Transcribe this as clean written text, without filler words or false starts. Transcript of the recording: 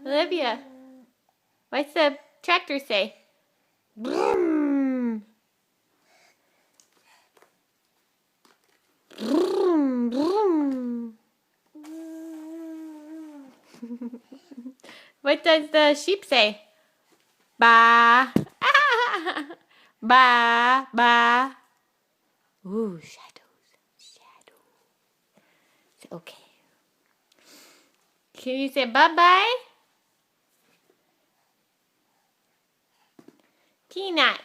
Olivia, what's the tractor say? Vroom. Vroom, vroom. What does the sheep say? Ba. Ba, ba. Ooh, shadows. Okay. Can you say bye-bye? Peanut.